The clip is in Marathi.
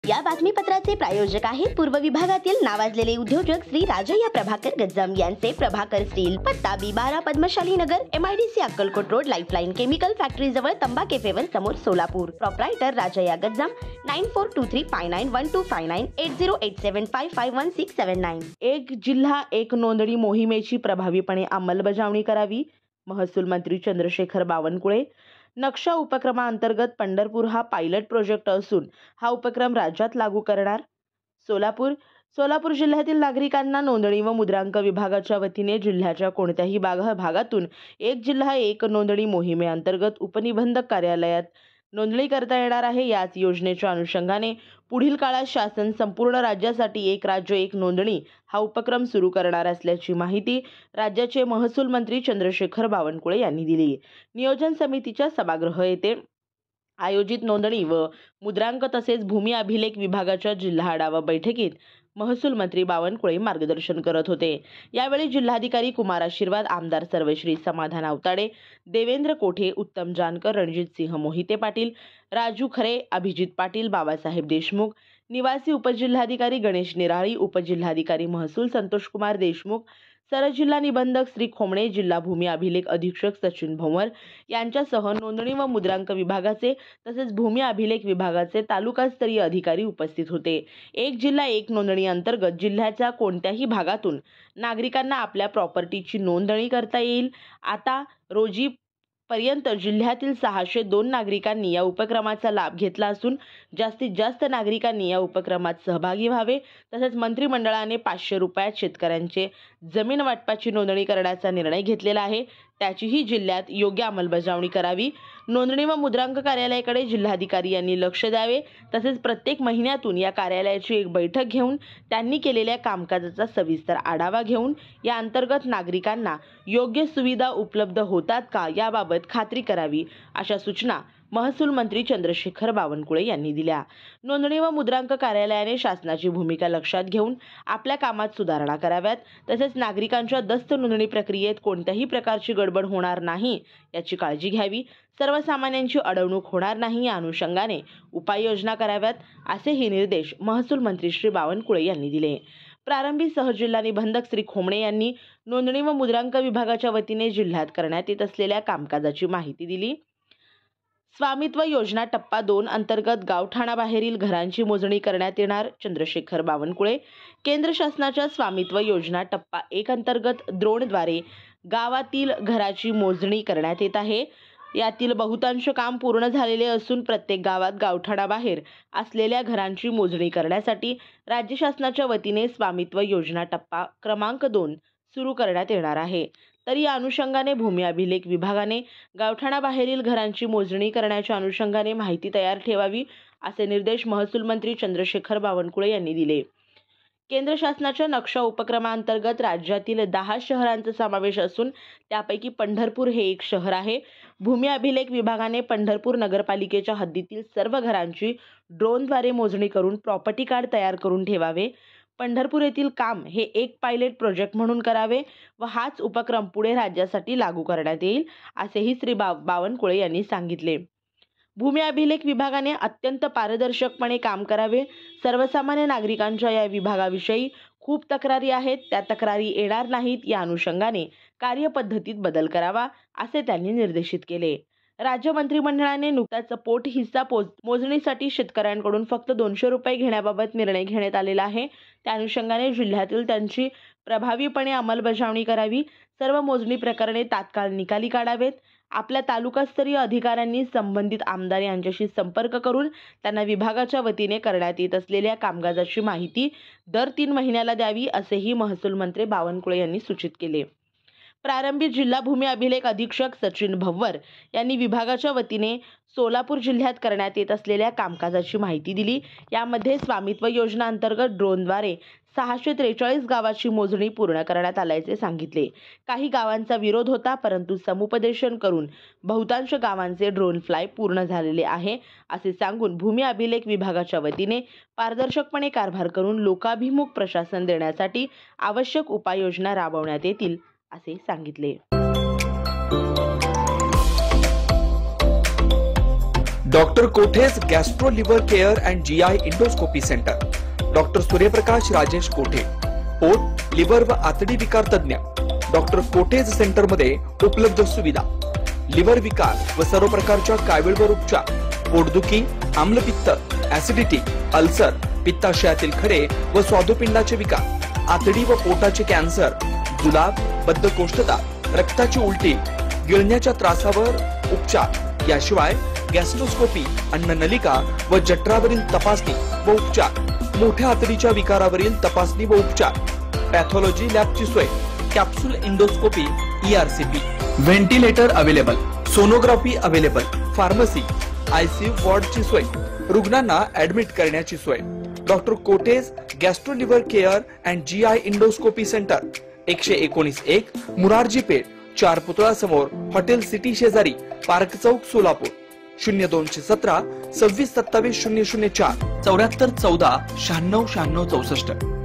या बातमीपत्राचे प्रायोजक आहेत पूर्व विभागातील नावाजलेले उद्योजक श्री राजय्या प्रभाकर गज्जाम यांचे प्रभाकर स्टील, पत्ता B12 पद्मशाली नगर, MIDC Akkalkot road, lifeline chemical factory जवळ, तंबा केफेवर समोर, सोलापूर. प्रोप्रायटर राजय्या गज्जाम, 9423591259 8087551679. एक जिल्हा एक नोंदणी मोहिमेची प्रभावीपणे अंमलबजावणी करावी. महसूल मंत्री चंद्रशेखर बावनकुळे. नक्षा उपक्रमाअंतर्गत पंढरपूर हा पायलट प्रोजेक्ट असून हा उपक्रम राज्यात लागू करणार. सोलापूर जिल्ह्यातील नागरिकांना नोंदणी व मुद्रांक विभागाच्या वतीने जिल्ह्याच्या कोणत्याही भागातून एक जिल्हा एक नोंदणी मोहिमेअंतर्गत उपनिबंधक कार्यालयात नोंदणी करता येणार आहे. याच योजनेच्या अनुषंगाने पुढील काळात शासन संपूर्ण राज्यासाठी एक राज्य एक नोंदणी हा उपक्रम सुरू करणार असल्याची माहिती राज्याचे महसूल मंत्री चंद्रशेखर बावनकुळे यांनी दिली. नियोजन समितीच्या सभागृह येथे आयोजित नोंदणी व मुद्रांक तसेच भूमी अभिलेख विभागाच्या जिल्हा आढावा बैठकीत महसूल मंत्री बावनकुळे मार्गदर्शन करत होते. यावेळी जिल्हाधिकारी कुमार आशीर्वाद, आमदार सर्वश्री समाधान आवताडे, देवेंद्र कोठे, उत्तम जानकर, रणजित सिंह मोहिते पाटील, राजू खरे, अभिजित पाटील, बाबासाहेब देशमुख, निवासी उपजिल्हाधिकारी गणेश निराळी, उपजिल्हाधिकारी महसूल संतोषकुमार देशमुख, सरजिल्हा निबंधक श्री खोमणे, जिल्हा भूमी अभिलेख अधीक्षक सचिन भंवर यांच्यासह नोंदणी व मुद्रांक विभागाचे तसेच भूमी अभिलेख विभागाचे तालुकास्तरीय अधिकारी उपस्थित होते. एक जिल्हा एक नोंदणी अंतर्गत जिल्ह्याच्या कोणत्याही भागातून नागरिकांना आपल्या प्रॉपर्टीची नोंदणी करता येईल. आता रोजी पर्यंत जिल्ह्यातील 602 नागरिकांनी या उपक्रमाचा लाभ घेतला असून जास्तीत जास्त नागरिकांनी या उपक्रमात सहभागी व्हावे. तसेच मंत्रिमंडळाने 500 रुपयात शेतकऱ्यांचे जमीन वाटपाची नोंदणी करण्याचा निर्णय घेतलेला आहे. त्याचीही जिल्ह्यात योग्य अंमलबजावणी करावी. नोंदणी व मुद्रांक कार्यालयाकडे जिल्हाधिकारी यांनी लक्ष द्यावे. तसेच प्रत्येक महिन्यातून या कार्यालयाची एक बैठक घेऊन त्यांनी केलेल्या कामकाजाचा सविस्तर आढावा घेऊन या अंतर्गत नागरिकांना योग्य सुविधा उपलब्ध होतात का याबाबत खात्री करावी, अशा सूचना महसूल मंत्री चंद्रशेखर बावनकुळे यांनी दिल्या. नोंदणी व मुद्रांक कार्यालयाने शासनाची भूमिका लक्षात घेऊन आपल्या कामात सुधारणा कराव्यात. तसेच नागरिकांच्या दस्त नोंदणी प्रक्रियेत कोणत्याही प्रकारची गडबड होणार नाही याची काळजी घ्यावी. सर्वसामान्यांची अडवणूक होणार नाही या अनुषंगाने उपाययोजना कराव्यात, असेही निर्देश महसूल मंत्री श्री बावनकुळे यांनी दिले. प्रारंभी सहजिल्हा निबंधक श्री खोमणे यांनी नोंदणी व मुद्रांक विभागाच्या वतीने जिल्ह्यात करण्यात येत असलेल्या कामकाजाची माहिती दिली. स्वामित्व योजना टप्पा 2 अंतर्गत गावठाणाबाहेरील घरांची मोजणी करण्यात येणार. चंद्रशेखर बावनकुळे. केंद्र शासनाच्या स्वामित्व योजना टप्पा 1 अंतर्गत ड्रोनद्वारे गावातील घराची मोजणी करण्यात येत आहे. यातील बहुतांश काम पूर्ण झालेले असून प्रत्येक गावात गावठाणाबाहेर असलेल्या घरांची मोजणी करण्यासाठी राज्य शासनाच्या वतीने स्वामित्व योजना टप्पा क्रमांक 2 सुरू करण्यात येणार आहे. तर या अनुषंगाने भूमी अभिलेख विभागाने गावठाणाबाहेरील घरांची मोजणी करण्याच्या अनुषंगाने माहिती तयार ठेवावी, असे निर्देश महसूल मंत्री चंद्रशेखर बावनकुळे यांनी दिले. केंद्र शासनाच्या नक्षा उपक्रमाअंतर्गत राज्यातील 10 शहरांचा समावेश असून त्यापैकी पंढरपूर हे एक शहर आहे. भूमी अभिलेख विभागाने पंढरपूर नगरपालिकेच्या हद्दीतील सर्व घरांची ड्रोनद्वारे मोजणी करून प्रॉपर्टी कार्ड तयार करून ठेवावे. पंढरपूर येथील काम हे एक पायलट प्रोजेक्ट म्हणून करावे व हाच उपक्रम पुढे राज्यासाठी लागू करण्यात येईल, असेही श्री बावनकुळे यांनी सांगितले. भूमी अभिलेख विभागाने अत्यंत पारदर्शकपणे काम करावे. सर्वसामान्य नागरिकांच्या या विभागाविषयी खूप तक्रारी आहेत, त्या तक्रारी येणार नाहीत या अनुषंगाने कार्यपद्धतीत बदल करावा, असे त्यांनी निर्देशित केले. राज्य मंत्रिमंडळाने नुकताच पोट हिस्सा मोजणीसाठी शेतकऱ्यांकडून फक्त 200 रुपये घेण्याबाबत निर्णय घेण्यात आलेला आहे. त्या अनुषंगाने जिल्ह्यातील त्यांची प्रभावीपणे अंमलबजावणी करावी. सर्व मोजणी प्रकरणे तात्काळ निकाली काढावेत. आपल्या तालुकास्तरीय अधिकाऱ्यांनी संबंधित आमदार यांच्याशी संपर्क करून त्यांना विभागाच्या वतीने करण्यात येत असलेल्या कामकाजाची माहिती दर 3 महिन्याला द्यावी, असेही महसूल मंत्री बावनकुळे यांनी सूचित केले. प्रारंभी जिल्हा भूमी अभिलेख अधीक्षक सचिन भंवर यांनी विभागाच्या वतीने सोलापूर जिल्ह्यात करण्यात येत असलेल्या कामकाजाची माहिती दिली. यामध्ये स्वामित्व योजना अंतर्गत ड्रोनद्वारे 643 गावाची मोजणी पूर्ण करण्यात आल्याचे सांगितले. काही गावांचा विरोध होता, परंतु समुपदेशन करून बहुतांश गावांचे ड्रोन फ्लाय पूर्ण झालेले आहे, असे सांगून भूमी अभिलेख विभागाच्या वतीने पारदर्शकपणे कारभार करून लोकाभिमुख प्रशासन देण्यासाठी आवश्यक उपाययोजना राबवण्यात येतील, असे सांगितले. Doctor Kothe's gastro liver care and GI endoscopy centre, doctor Suryaprakash Rajesh कोठे, पोट, लिव्हर व आतडी विकार तज्ञ, डॉक्टर कोठेज सेंटर मध्ये उपलब्ध सुविधा, लिव्हर विकार व सर्व प्रकारच्या कावीळवर उपचार, पोटदुखी, आम्लपित्त, ऍसिडिटी, अल्सर, पित्ताशयातील खडे व स्वादुपिंडाचे विकार, आतडी व पोटाचे कॅन्सर, जुलाब, बद्धकोष्ठता, रक्ताची उलटी, गिळण्याच्या त्रासावर उपचार, याशिवाय गॅस्ट्रोस्कोपी, अन्ननलिका व जठरावरील तपासणी व उपचार, मोठ्या आतडीच्या विकारावरील तपासणी व उपचार, पॅथॉलॉजी लॅबची सोय, capsule endoscopy, ERCP, ventilator available, sonography available, pharmacy, ICU वॉर्डची सोय, रुग्णांना ऍडमिट करण्याची सोय. डॉक्टर कोटेज gastro liver care and GI endoscopy centre, 119-1 Murarji Peth, 4 पुतळा समोर, हॉटेल सिटी शेजारी, पार्क चौक, सोलापूर. 0217 26 27 004 74 14 96 96 64.